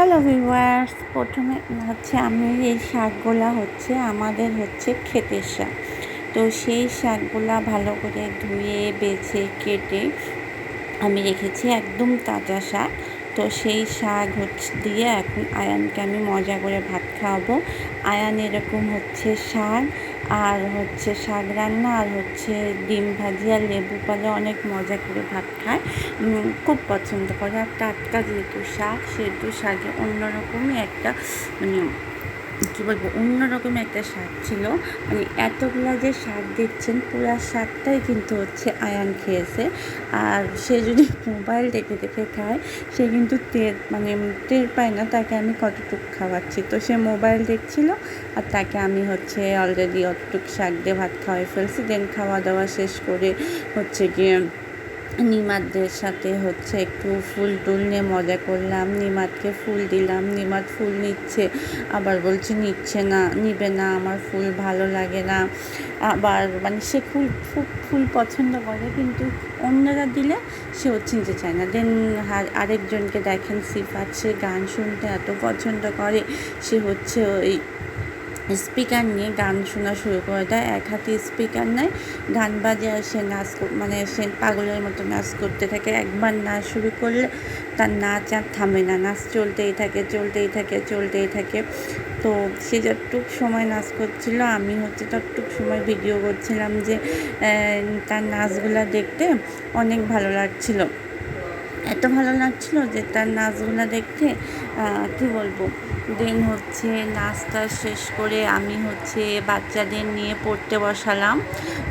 Hello viewers, প্রথমে হচ্ছে আমি এই শাকগুলা হচ্ছে আমাদের হচ্ছে ক্ষেতের শাক। তো সেই শাকগুলা ভালো করে ধুয়ে বেছে কেটে আমি রেখেছি, একদম তাজা শাক। তো সেই শাক হচ্ছে দিয়ে এখন আয়ানকে আমি মজা করে ভাত খাওয়াবো। আয়ান এরকম হচ্ছে শাক আর হচ্ছে শাক রান্না আর হচ্ছে ডিম ভাজি আর লেবু পালে অনেক মজা করে ভাত খায়, খুব পছন্দ করে। আর টাটকা যেহেতু শাক, সেহেতু শাকে অন্যরকমই একটা মানে কী বলবো, অন্যরকম একটা স্বাদ ছিল। মানে এতগুলা যে শাক দেখছেন, পুরা শাকটাই কিন্তু হচ্ছে আয়ান খেয়েছে। আর সে যদি মোবাইল দেখে দেখে খায়, সে কিন্তু টের পায় না তাকে আমি কতটুকু খাওয়াচ্ছি। তো সে মোবাইল দেখছিল আর তাকে আমি হচ্ছে অলরেডি অতটুকু শাক দিয়ে ভাত খাওয়াই ফেলছি। দেন খাওয়া দাওয়া শেষ করে হচ্ছে গিয়ে নিমাতদের সাথে হচ্ছে একটু ফুল টুল নিয়ে মজা করলাম। নিমাতকে ফুল দিলাম, নিমাত ফুল নিচ্ছে, আবার বলছে নিবে না, আমার ফুল ভালো লাগে না। আবার সে ফুল পছন্দ করে, কিন্তু অন্যরা দিলে সে চিনতে চায় না। দেন আরেকজনকে দেখেন সিফাত, সে গান শুনতে এত পছন্দ করে, সে হচ্ছে ওই স্পিকার নিয়ে গান শোনা শুরু করে দেয়। এক হাতে স্পিকার নেয়, গান বাজে, আর সে সে পাগলের মতো নাচ করতে থাকে। একবার নাচ শুরু করলে তার নাচ আর থামে না, নাচ চলতেই থাকে। তো সে যতটুক সময় নাচ করছিল, আমি হচ্ছে ততটুক সময় ভিডিও করছিলাম, যে তার নাচগুলা দেখতে অনেক ভালো লাগছিল। এত ভালো লাগছিল যে তার নাচগুলো দেখতে কী বলবো। দেন হচ্ছে নাচটা শেষ করে আমি হচ্ছে বাচ্চাদের নিয়ে পড়তে বসালাম।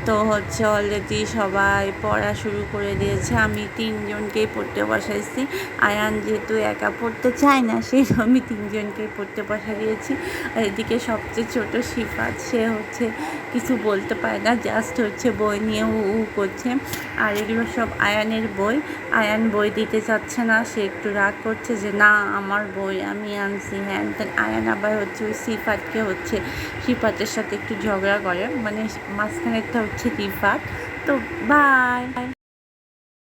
তো হচ্ছে অলরেডি সবাই পড়া শুরু করে দিয়েছে, আমি তিনজনকেই পড়তে বসাইছি। আয়ান যেহেতু একা পড়তে চায় না, সেই আমি তিনজনকেই পড়তে বসা দিয়েছি। আর এদিকে সবচেয়ে ছোট সিফাত, সে হচ্ছে কিছু বলতে পারে না, জাস্ট হচ্ছে বই নিয়ে উ করছে। আর এগুলো সব আয়ানের বই। আয়ান বই দিতে চাচ্ছে না, সে একটু রাগ করছে যে না, আমার বই আমি আনছি হ্যাঁ। দেন আয়ান আবার হচ্ছে ওই সিফাতের সাথে একটু ঝগড়া করে, মাঝখানেরটা হচ্ছে রিফাত। তো বাই।